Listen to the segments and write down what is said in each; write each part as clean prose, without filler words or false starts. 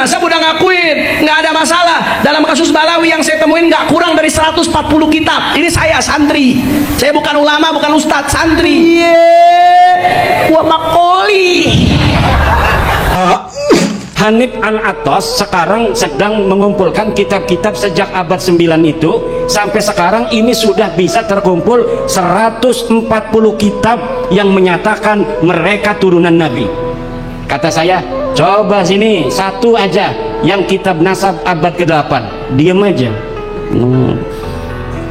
Nasab udah ngakuin, nggak ada masalah. Dalam kasus Balawi yang saya temuin nggak kurang dari 140 kitab. Ini saya santri, saya bukan ulama, bukan ustadz, santri. Gua makoli. Hanif Al-Attas sekarang sedang mengumpulkan kitab-kitab sejak abad 9 itu sampai sekarang ini sudah bisa terkumpul 140 kitab yang menyatakan mereka turunan Nabi. Kata saya, coba sini satu aja yang kitab nasab abad ke-8, diam aja.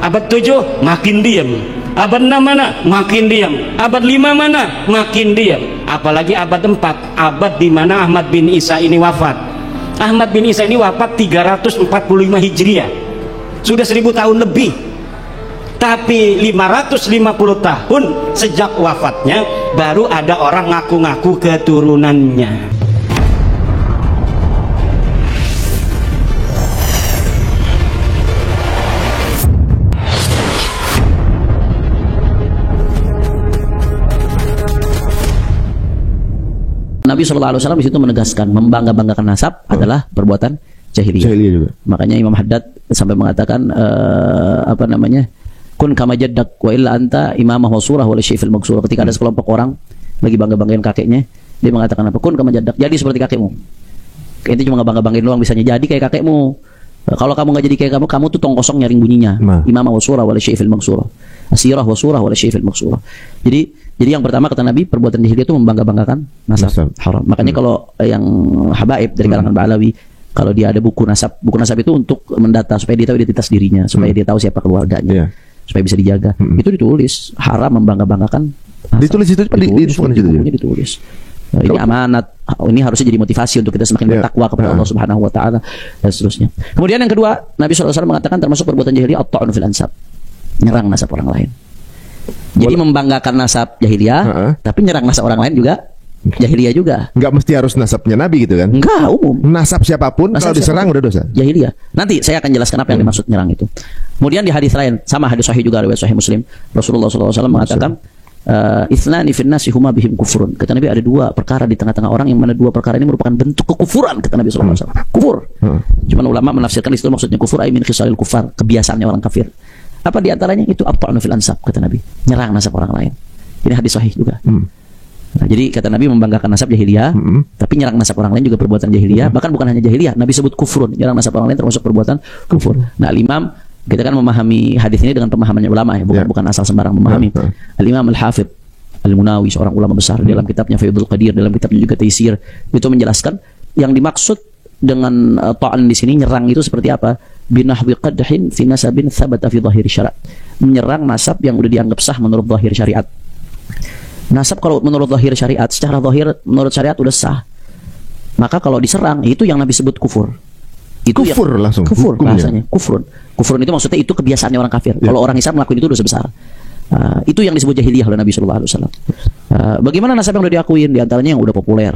Abad 7 makin diam, abad 6 mana makin diam, abad 5 mana makin diam, apalagi abad 4, abad di mana Ahmad bin Isa ini wafat. Ahmad bin Isa ini wafat 345 Hijriah, sudah 1000 tahun lebih. Tapi 550 tahun sejak wafatnya baru ada orang ngaku-ngaku keturunannya. Nabi SAW di situ menegaskan membangga-banggakan nasab adalah perbuatan jahiliyah. Jahiliyah juga. Makanya Imam Haddad sampai mengatakan kun kama jaddak wa illa anta imamah wa surah wa syifil magsurah. Ketika ada sekelompok orang lagi bangga-banggain kakeknya, dia mengatakan apa? Kun kama jaddak, jadi seperti kakekmu. Itu cuma bangga-banggain doang, bisanya jadi kayak kakekmu. Kalau kamu nggak jadi kayak kamu tuh tong kosong nyaring bunyinya. Imamah wa surah wa syifil magsurah. Asirah wa surah wa syifil magsurah. Jadi yang pertama kata Nabi, perbuatan jahiliyah itu membangga-banggakan nasab haram. Makanya kalau yang habaib dari kalangan Ba'alawi, kalau dia ada buku nasab itu untuk mendata supaya dia tahu identitas dirinya, supaya dia tahu siapa keluarganya, supaya bisa dijaga. Itu ditulis haram membangga-banggakan nasab. Ditulis itu ditulis. Ini amanat. Ini harusnya jadi motivasi untuk kita semakin bertakwa kepada Allah Subhanahu wa taala dan seterusnya. Kemudian yang kedua, Nabi SAW mengatakan termasuk perbuatan jahiliyah at-ta'nu fil ansab. Nyerang nasab orang lain. Jadi membanggakan nasab jahiliyah, tapi nyerang nasab orang lain juga jahiliyah juga. Enggak mesti harus nasabnya Nabi gitu kan? Enggak, umum. Nasab siapapun nasab kalau diserang udah dosa. Jahiliyah. Nanti saya akan jelaskan apa yang dimaksud nyerang itu. Kemudian di hadis lain, sama hadis sahih juga riwayat sahih Muslim, Rasulullah SAW mengatakan, "Ithnani fin nasi huma bihim kufrun." Kata Nabi, ada dua perkara di tengah-tengah orang yang mana dua perkara ini merupakan bentuk kekufuran, kata Nabi SAW. Kufur. Cuman ulama menafsirkan itu maksudnya kufur ay min khisalil kufar, kebiasaannya orang kafir. Apa di antaranya? Itu at-ta'nu fil ansab, kata Nabi, nyerang nasab orang lain. Ini hadis sahih juga. Nah, jadi kata Nabi membanggakan nasab jahiliyah, tapi nyerang nasab orang lain juga perbuatan jahiliyah. Bahkan bukan hanya jahiliyah, Nabi sebut kufrun, nyerang nasab orang lain termasuk perbuatan kufur. Nah, Imam, kita kan memahami hadis ini dengan pemahamannya ulama ya, bukan asal sembarang memahami. Al-Imam Al-Hafidh Al-Munawi, seorang ulama besar, dalam kitabnya Faidul Qadir, dalam kitabnya juga Taisir, itu menjelaskan yang dimaksud dengan ta'an di sini, nyerang itu seperti apa? Binahwi qadhin fi nasabin thabata fi dhahir syara'. Menyerang nasab yang udah dianggap sah menurut zahir syariat. Nasab kalau menurut zahir syariat, secara zahir menurut syariat udah sah. Maka kalau diserang, itu yang Nabi sebut kufur. Itu kufur yang, langsung. Kufur bahasanya, kufrun. Kufrun itu maksudnya itu kebiasaannya orang kafir. Kalau orang Islam melakukan itu dosa besar. Itu yang disebut jahiliyah oleh Nabi sallallahu alaihi wasallam. Bagaimana nasab yang udah diakuin? Di antaranya yang udah populer.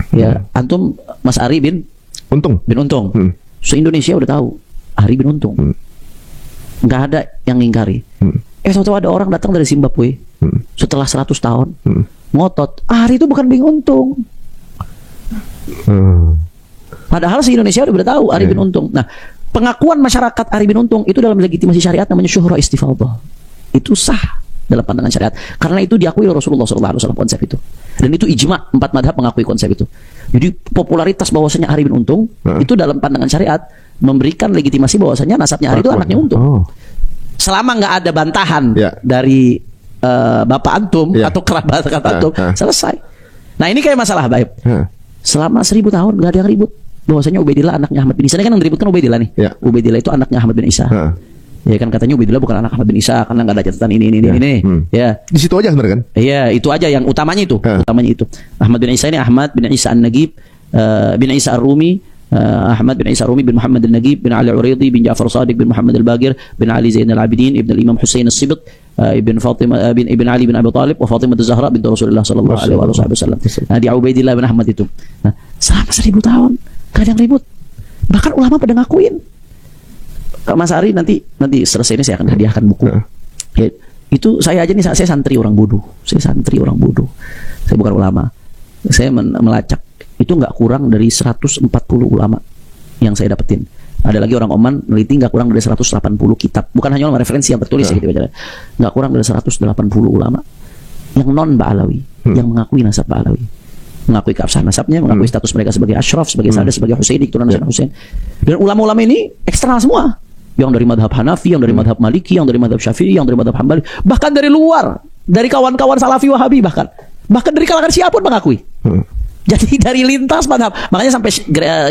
Ya, antum Mas Ari bin Untung. Se-Indonesia udah tahu Ari bin Untung. Nggak ada yang ngingkari. Tahu-tahu ada orang datang dari Zimbabwe setelah 100 tahun ngotot, Ari itu bukan bin Untung. Padahal se-Indonesia udah tahu Ari bin Untung. Nah, pengakuan masyarakat Ari bin Untung itu dalam legitimasi syariat namanya syuhra istifadhah. Itu sah dalam pandangan syariat karena itu diakui oleh Rasulullah SAW konsep itu, dan itu ijma, 4 madhab mengakui konsep itu. Jadi popularitas bahwasanya Ari bin Untung itu dalam pandangan syariat memberikan legitimasi bahwasanya nasabnya Ari itu anaknya Untung. Selama nggak ada bantahan dari bapak antum atau kerabat antum, selesai. Nah, ini kayak masalah baik. Selama 1000 tahun nggak ada yang ribut bahwasanya Ubaidillah anaknya Ahmad bin Isa. Ini kan yang diributkan Ubaidillah nih. Ubaidillah itu anaknya Ahmad bin Isa. Ya kan, katanya Ubaidillah bukan anak Ahmad bin Isa karena nggak ada catatan ini. Ya. Di situ aja sebenarnya kan? Iya, itu aja yang utamanya itu. Utamanya itu. Ahmad bin Isa ini Ahmad bin Isa An-Nagib bin Isa Ar-Rumi, Ahmad bin Isa Ar-Rumi bin Muhammad Al-Nagib bin Ali Uraidi bin Ja'far Shadiq bin Muhammad Al-Bagir bin Ali Zain Al-Abidin ibn al-Imam Husain As-Sibiq ibn Fatimah ibn Ali bin Abi Talib wa Fatimah Az-Zahra bint Rasulullah sallallahu alaihi wasallam. Nah, di Ubaidillah bin Ahmad itu. Nah, selama 1000 tahun gak ada yang ribut. Bahkan ulama pada ngakuin. Mas Ari nanti selesai ini saya akan hadiahkan buku. Ya, itu saya aja nih, saya santri orang bodoh. Saya bukan ulama. Saya melacak itu nggak kurang dari 140 ulama yang saya dapetin. Ada lagi orang Oman neliti nggak kurang dari 180 kitab. Bukan hanya ulama referensi yang tertulis ya gitu aja. Nggak kurang dari 180 ulama yang non Ba'alawi, yang mengakui nasab Ba'alawi, mengakui keabsahan nasabnya, mengakui status mereka sebagai Ashraf, sebagai Sadat, sebagai Husaini, keturunan Sayyidina Husain. Dan ulama-ulama ini eksternal semua. Yang dari madhab Hanafi, yang dari madhab Maliki, yang dari madhab Syafi'i, yang dari madhab Hambali, bahkan dari luar, dari kawan-kawan Salafi Wahabi, bahkan dari kalangan Syiah pun mengakui. Jadi dari lintas madhab. Makanya sampai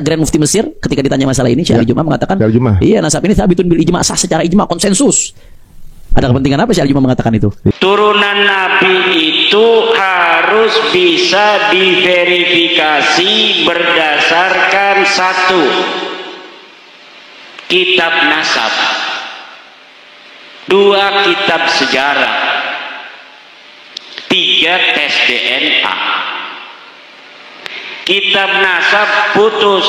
Grand Mufti Mesir ketika ditanya masalah ini, Syekh Ali Juma mengatakan, iya nasab ini sabitun bil ijma', sah secara ijma', konsensus. Ada kepentingan apa Syekh Ali Juma mengatakan itu? Turunan Nabi itu harus bisa diverifikasi berdasarkan satu, kitab nasab, dua, kitab sejarah, tiga, tes DNA. Kitab nasab putus,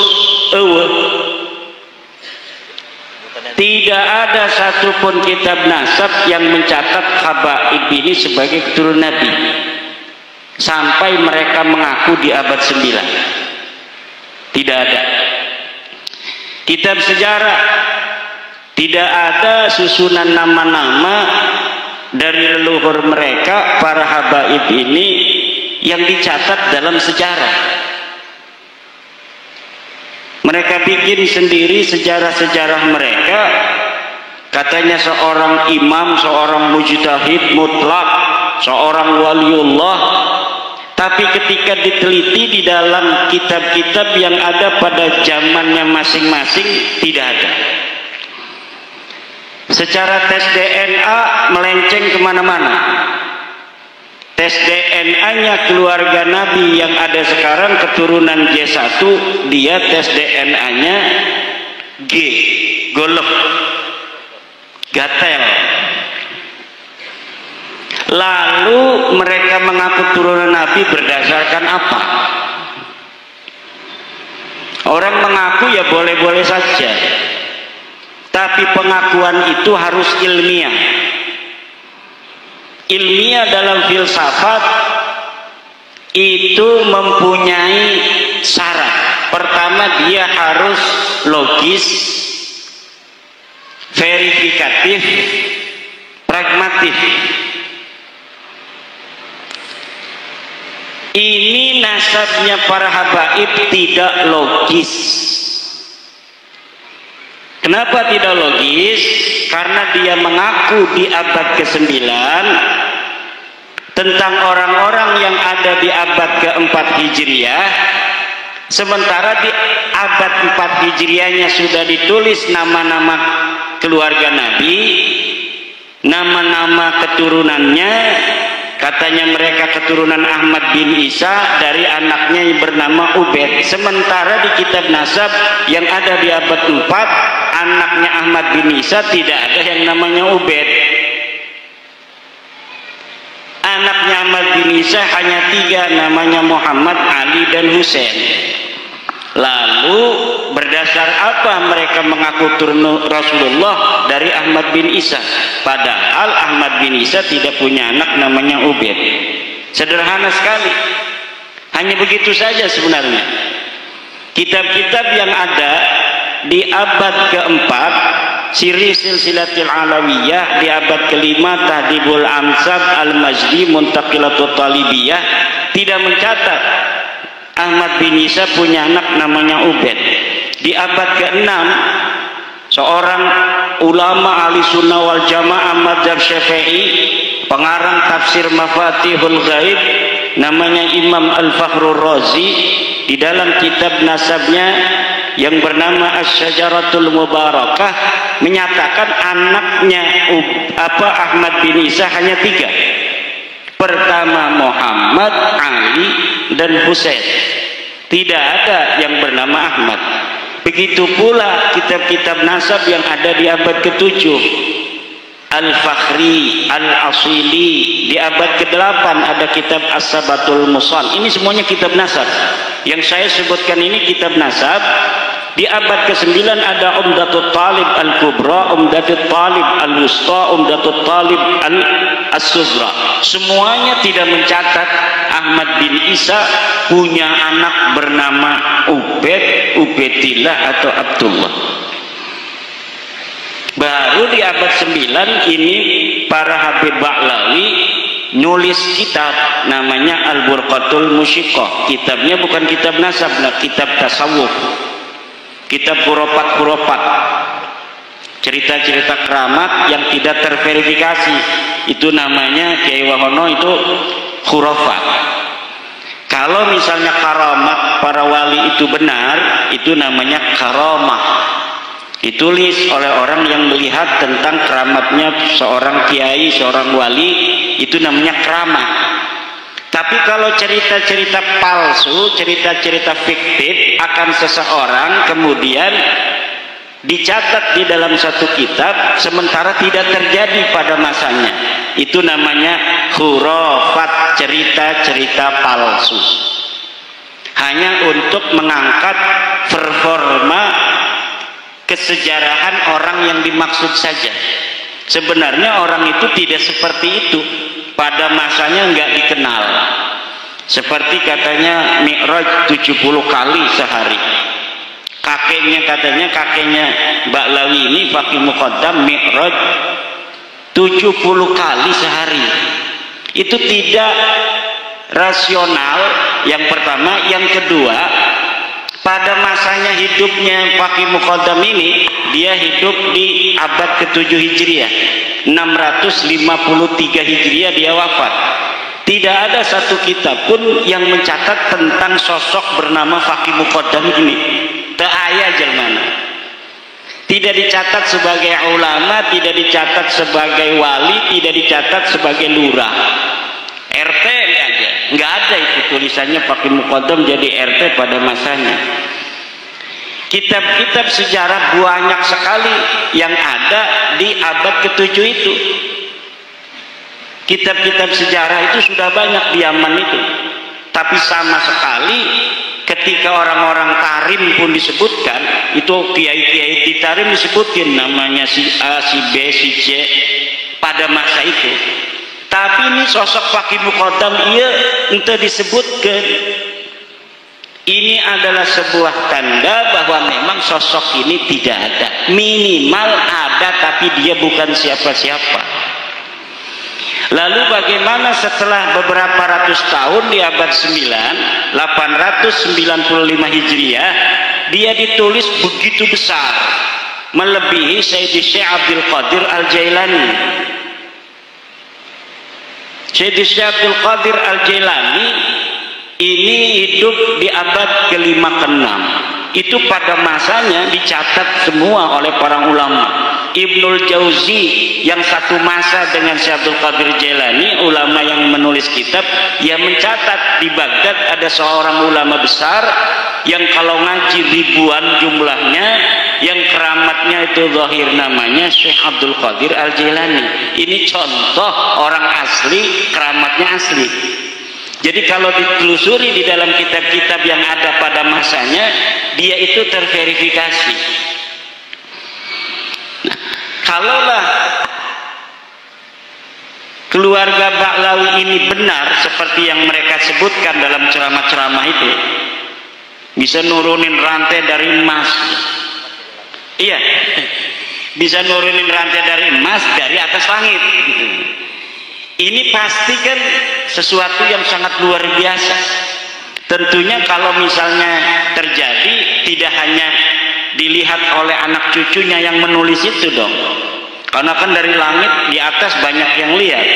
tidak ada satupun kitab nasab yang mencatat habaib ini sebagai keturunan Nabi sampai mereka mengaku di abad 9. Tidak ada. Kitab sejarah tidak ada susunan nama-nama dari leluhur mereka para habaib ini yang dicatat dalam sejarah. Mereka bikin sendiri sejarah-sejarah mereka. Katanya seorang imam, seorang mujtahid mutlak, seorang waliullah. Tapi ketika diteliti di dalam kitab-kitab yang ada pada zamannya masing-masing, tidak ada. Secara tes DNA melenceng kemana-mana. Tes DNA-nya keluarga Nabi yang ada sekarang keturunan J1, dia tes DNA-nya G, golok, gatel. Lalu mereka mengaku turunan Nabi berdasarkan apa? Orang mengaku ya boleh-boleh saja, tapi pengakuan itu harus ilmiah. Ilmiah dalam filsafat itu mempunyai syarat. Pertama, dia harus logis, verifikatif, pragmatis. Ini nasabnya para habaib tidak logis. Kenapa tidak logis? Karena dia mengaku di abad ke-9 tentang orang-orang yang ada di abad ke-4 Hijriah, sementara di abad 4 Hijriahnya sudah ditulis nama-nama keluarga Nabi, nama-nama keturunannya. Katanya mereka keturunan Ahmad bin Isa dari anaknya yang bernama Ubaid. Sementara di kitab nasab yang ada di abad 4, anaknya Ahmad bin Isa tidak ada yang namanya Ubaid. Anaknya Ahmad bin Isa hanya 3, namanya Muhammad, Ali, dan Husain. Lalu berdasar apa mereka mengaku turun Rasulullah dari Ahmad bin Isa? Padahal Ahmad bin Isa tidak punya anak namanya Ubaid. Sederhana sekali. Hanya begitu saja sebenarnya. Kitab-kitab yang ada di abad keempat, Siri Silsilatil Alawiyah, di abad kelima Tahdibul Ansab Al-Majdi Muntaqilatul Talibiyah, tidak mencatat Ahmad bin Isa punya anak namanya Ubaid. Di abad ke-6, seorang ulama ahli sunnah wal jamaah madzhab Syafi'i, pengarang tafsir Mafatihul Ghaib, namanya Imam Al-Fakhrur Razi, di dalam kitab nasabnya yang bernama Asy-Syajaratul Mubarakah menyatakan anaknya Ahmad bin Isa hanya 3. Pertama Muhammad, Ali, dan Husain. Tidak ada yang bernama Ahmad. Begitu pula kitab-kitab nasab yang ada di abad ke-7. Al-Fakhri, Al-Asili. Di abad ke-8 ada kitab As-Sabatul Musal. Ini semuanya kitab nasab. Yang saya sebutkan ini kitab nasab Di abad ke-9 ada Umdatul Talib Al-Kubra, Umdatul Talib Al-Wusta, Umdatul Talib Al-Sughra. Semuanya tidak mencatat Ahmad bin Isa punya anak bernama Ubaidillah atau Abdullah. Baru di abad 9 ini para Habib Ba'lawi nulis kitab namanya Al-Burqatul Musyiqah. Kitabnya bukan kitab nasab, kitab tasawuf, kitab khurafat-khurafat, cerita-cerita keramat yang tidak terverifikasi. Itu namanya Kiai Wahono, itu khurafat. Kalau misalnya karamat para wali itu benar, itu namanya karamah. Ditulis oleh orang yang melihat tentang keramatnya seorang kiai, seorang wali, itu namanya keramat. Tapi kalau cerita-cerita palsu, cerita-cerita fiktif akan seseorang kemudian dicatat di dalam satu kitab sementara tidak terjadi pada masanya, itu namanya khurafat, cerita-cerita palsu, hanya untuk mengangkat performa kesejarahan orang yang dimaksud saja. Sebenarnya orang itu tidak seperti itu, pada masanya nggak dikenal. Seperti katanya Mi'raj 70 kali sehari. Kakeknya Ba'lawi ini Faqih Muqaddam Mi'raj 70 kali sehari. Itu tidak rasional, yang pertama. Yang kedua, pada masanya hidupnya Faqih Muqaddam ini, dia hidup di abad ke-7 Hijriah, 653 Hijriah dia wafat. Tidak ada satu kitab pun yang mencatat tentang sosok bernama Faqih Muqaddam ini. Tak ayah jelmana. Tidak dicatat sebagai ulama, tidak dicatat sebagai wali, tidak dicatat sebagai lurah. RT aja, nggak ada itu tulisannya Faqih Muqaddam jadi RT pada masanya. Kitab-kitab sejarah banyak sekali yang ada di abad ke-7 itu. Kitab-kitab sejarah itu sudah banyak di Yaman itu. Tapi sama sekali ketika orang-orang Tarim pun disebutkan, itu kiai-kiai di Tarim disebutkan namanya si A, si B, si C pada masa itu. Tapi ini sosok Faqih Muqaddam ia entah disebutkan. Ini adalah sebuah tanda bahwa memang sosok ini tidak ada. Minimal ada tapi dia bukan siapa-siapa. Lalu bagaimana setelah beberapa ratus tahun di abad 9, 895 Hijriah, dia ditulis begitu besar, melebihi Sayyidi Syekh Abdul Qadir Al-Jailani. Sayyidi Syekh Abdul Qadir Al-Jailani ini hidup di abad ke-5 ke-6. Itu pada masanya dicatat semua oleh para ulama. Ibnul Jauzi yang satu masa dengan Syekh Abdul Qadir Jailani, ulama yang menulis kitab, yang mencatat di Baghdad ada seorang ulama besar yang kalau ngaji ribuan jumlahnya, yang keramatnya itu zahir namanya Syekh Abdul Qadir Al-Jailani. Ini contoh orang asli, keramatnya asli. Jadi kalau ditelusuri di dalam kitab-kitab yang ada pada masanya, dia itu terverifikasi. Nah, kalaulah keluarga Ba'lawi ini benar seperti yang mereka sebutkan dalam ceramah-ceramah itu, bisa nurunin rantai dari emas. Iya, bisa nurunin rantai dari emas dari atas langit gitu. Ini pasti kan sesuatu yang sangat luar biasa. Tentunya kalau misalnya terjadi, tidak hanya dilihat oleh anak cucunya yang menulis itu dong, karena kan dari langit di atas banyak yang lihat.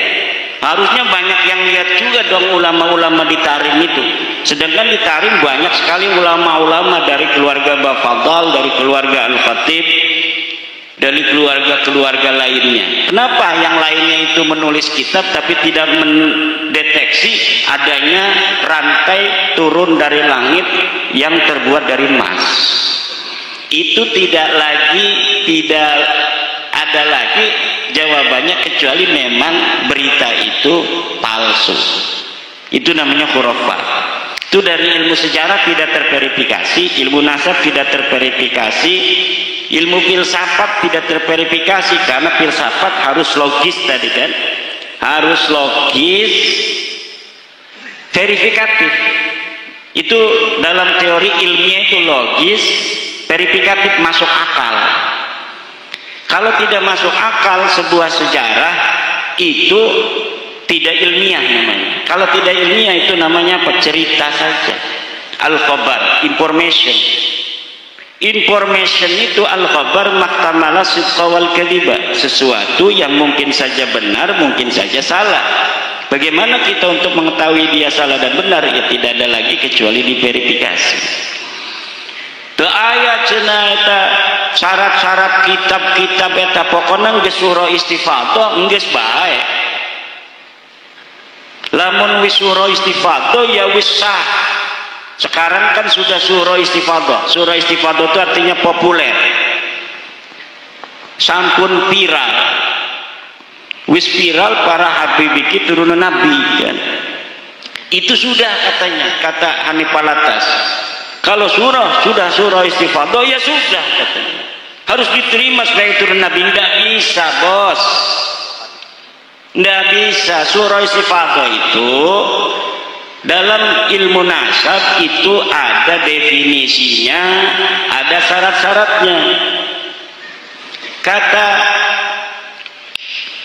Harusnya banyak yang lihat juga dong ulama-ulama di Tarim itu. Sedangkan di Tarim banyak sekali ulama-ulama dari keluarga Bafadal, dari keluarga Al-Khatib, dari keluarga-keluarga lainnya. Kenapa yang lainnya itu menulis kitab tapi tidak mendeteksi adanya rantai turun dari langit yang terbuat dari emas? Itu tidak ada lagi jawabannya kecuali memang berita itu palsu. Itu namanya khurafat. Itu dari ilmu sejarah tidak terverifikasi, ilmu nasab tidak terverifikasi, ilmu filsafat tidak terverifikasi, karena filsafat harus logis tadi kan, harus logis, verifikatif. Itu dalam teori ilmiah itu logis, verifikatif, masuk akal. Kalau tidak masuk akal sebuah sejarah itu tidak ilmiah namanya. Kalau tidak ilmiah itu namanya cerita saja. Al-khabar, information. Information itu al-khabar mahtamala sidqa wal kadhiba, sesuatu yang mungkin saja benar, mungkin saja salah. Bagaimana kita untuk mengetahui dia salah dan benar? Ya tidak ada lagi kecuali diverifikasi. Teu aya cenah eta syarat-syarat kitab-kitab eta pokona geus surah istifadah geus bae. Lamun wis surah istifadah ya wis sah. Sekarang kan sudah surah istifadah. Surah istifadah itu artinya populer. Sampun viral. Wis viral para habib iki turunan nabi kan. Itu sudah katanya, kata Hanif Alatas. Kalau sudah surah istifadah ya sudah katanya. Harus diterima sebagai turunan nabi. Tidak bisa bos. Tidak bisa. Surah istifadah itu dalam ilmu nasab itu ada definisinya, ada syarat-syaratnya. Kata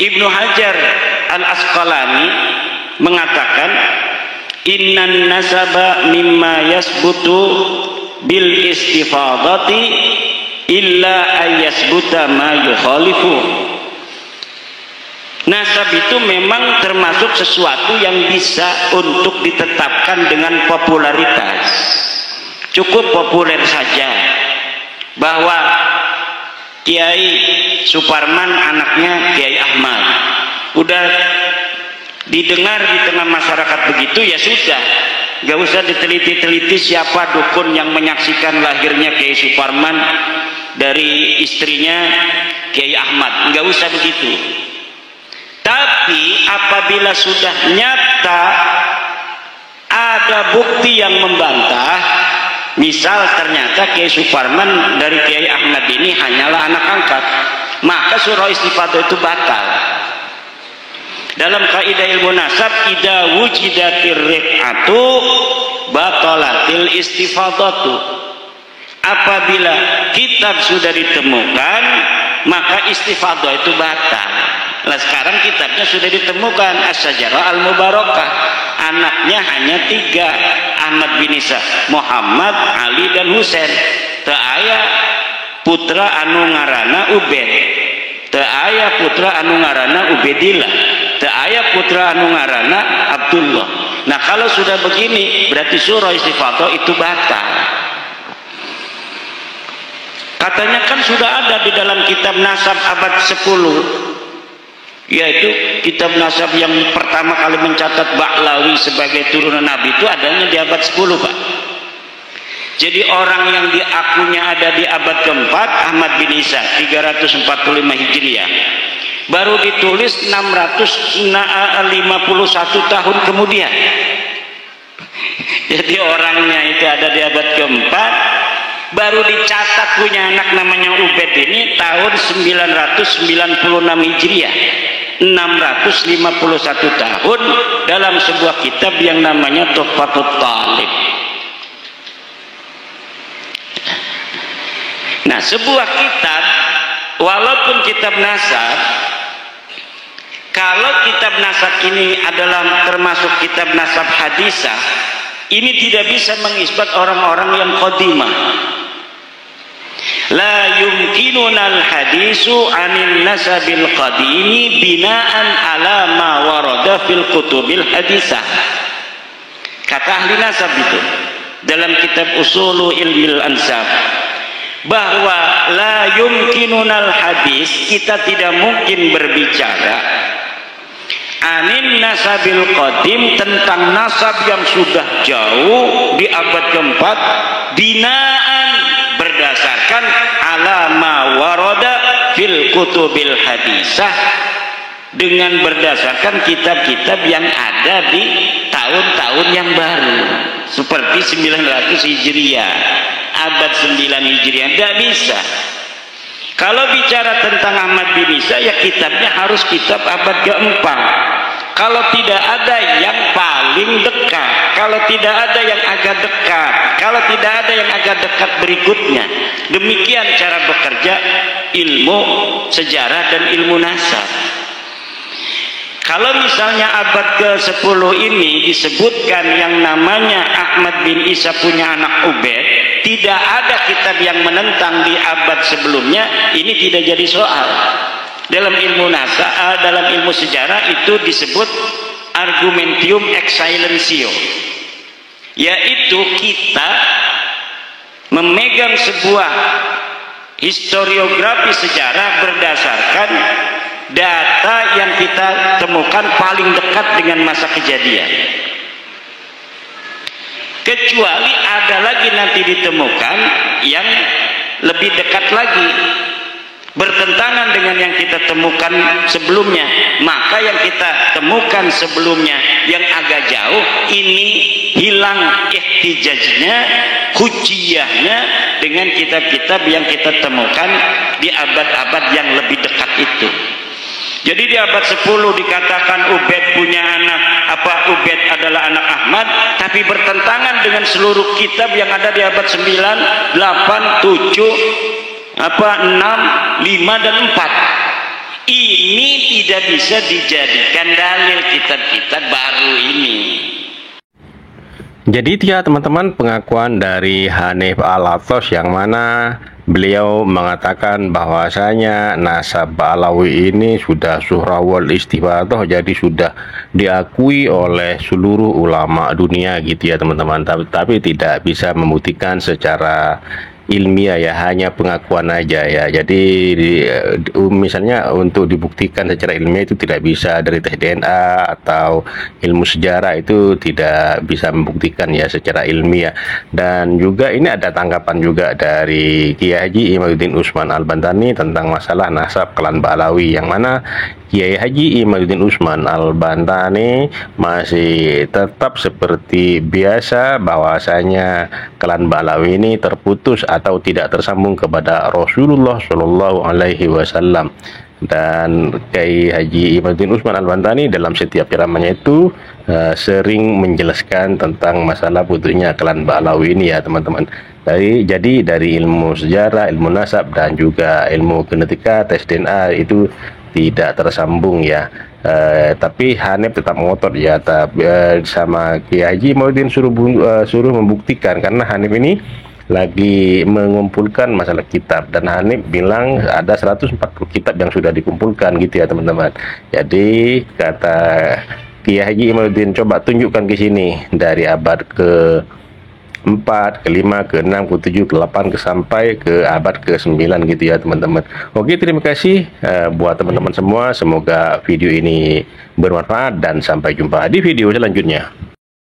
Ibnu Hajar Al-Asqalani mengatakan, innan nasaba mimma yasbutu bil istifadati illa ayasbuta ma yukhalifu. Nasab itu memang termasuk sesuatu yang bisa untuk ditetapkan dengan popularitas. Cukup populer saja bahwa Kiai Suparman anaknya Kiai Ahmad. Udah didengar di tengah masyarakat begitu ya sudah. Gak usah diteliti-teliti siapa dukun yang menyaksikan lahirnya Kiai Suparman dari istrinya Kiai Ahmad. Gak usah begitu. Tapi apabila sudah nyata ada bukti yang membantah, misal ternyata Kiai Suparman dari Kiai Ahmad ini hanyalah anak angkat, maka surah istifadah itu batal. Dalam kaidah ilmu nasab, idza wujidatir rif'atu batalatil istifadatu. Apabila kitab sudah ditemukan, maka istifadah itu batal. Nah sekarang kitabnya sudah ditemukan, As-Sajarah Al-Mubarakah, anaknya hanya 3, Ahmad bin Isa, Muhammad, Ali dan Husain. Teu aya putra anu ngaranna Ubaid, teu aya putra anu ngaranna Ubaidillah, teu aya putra anu ngaranna Abdullah. Nah kalau sudah begini berarti surah istifadah itu batal. Katanya kan sudah ada di dalam kitab nasab abad 10, yaitu kitab nasab yang pertama kali mencatat Ba'lawi sebagai turunan Nabi itu adanya di abad 10 Pak. Jadi orang yang diakunya ada di abad keempat, Ahmad bin Isa 345 Hijriah, baru ditulis 651 tahun kemudian. Jadi orangnya itu ada di abad keempat, baru dicatat punya anak namanya Ubaid ini tahun 996 Hijriah, 651 tahun, dalam sebuah kitab yang namanya Tuhfatut Talib. Nah sebuah kitab, walaupun kitab nasab, kalau kitab nasab ini adalah termasuk kitab nasab hadisah, ini tidak bisa mengisbat orang-orang yang qadimah. La yumkinunal hadisu anin nasabil qadimi binaan ala ma warada fil kutubil hadisah. Kata ahli nasab itu dalam kitab Usulu Ilmil Ansab, bahwa la yumkinunal hadis, kita tidak mungkin berbicara anin nasabil qadim, tentang nasab yang sudah jauh di abad keempat, binaan berdasarkan ala ma warada fil kutubil hadisah, dengan berdasarkan kitab-kitab yang ada di tahun-tahun yang baru seperti 900 Hijriah, abad 9 Hijriah. Tidak bisa. Kalau bicara tentang Ahmad bin Isa, ya kitabnya harus kitab abad keempat. Kalau tidak ada yang paling dekat, kalau tidak ada yang agak dekat, kalau tidak ada yang agak dekat berikutnya. Demikian cara bekerja ilmu sejarah dan ilmu nasab. Kalau misalnya abad ke-10 ini disebutkan yang namanya Ahmad bin Isa punya anak Ubaid, tidak ada kitab yang menentang di abad sebelumnya, ini tidak jadi soal. Dalam ilmu dalam ilmu sejarah itu disebut argumentium ex silentio, yaitu kita memegang sebuah historiografi sejarah berdasarkan data yang kita temukan paling dekat dengan masa kejadian. Kecuali ada lagi nanti ditemukan yang lebih dekat lagi, bertentangan dengan yang kita temukan sebelumnya, maka yang kita temukan sebelumnya yang agak jauh ini hilang ihtijajnya, hujiyahnya dengan kitab-kitab yang kita temukan di abad-abad yang lebih dekat itu. Jadi di abad 10 dikatakan Ubaid punya anak, Ubaid adalah anak Ahmad, tapi bertentangan dengan seluruh kitab yang ada di abad 9, 8, 7, 6, 5 dan 4. Ini tidak bisa dijadikan dalil kitab-kitab baru ini. Jadi itu ya teman-teman, pengakuan dari Hanif Al-Attas yang mana beliau mengatakan bahwasanya nasab Ba'alawi ini sudah suhrawal istifadah, jadi sudah diakui oleh seluruh ulama dunia gitu ya teman-teman, tapi tidak bisa membuktikan secara ilmiah ya, hanya pengakuan aja ya. Jadi misalnya untuk dibuktikan secara ilmiah itu tidak bisa dari tes DNA atau ilmu sejarah, itu tidak bisa membuktikan ya secara ilmiah. Dan juga ini ada tanggapan juga dari Kiai Haji Imaduddin Utsman Al-Bantani tentang masalah nasab klan Ba'alawi, yang mana Kiai Haji Imaduddin Utsman Al-Bantani masih tetap seperti biasa bahwasanya klan Ba'alawi ini terputus atau tidak tersambung kepada Rasulullah Shallallahu Alaihi Wasallam. Dan Kiai Haji Imaduddin Utsman Al-Bantani dalam setiap ceramahnya itu sering menjelaskan tentang masalah putusnya klan Ba'alawi ini ya teman-teman. Jadi dari ilmu sejarah, ilmu nasab dan juga ilmu genetika, tes DNA itu tidak tersambung ya. Tapi Hanif tetap ngotot ya, sama Kiai Haji Imaduddin suruh membuktikan, karena Hanif ini lagi mengumpulkan masalah kitab, dan Hanif bilang ada 140 kitab yang sudah dikumpulkan gitu ya teman-teman. Jadi kata Kiai Haji Imaduddin, coba tunjukkan ke sini dari abad ke-4, ke-5, ke-6, ke-7, ke-8 sampai ke abad ke-9 gitu ya teman-teman. Oke, terima kasih buat teman-teman semua, semoga video ini bermanfaat dan sampai jumpa di video selanjutnya.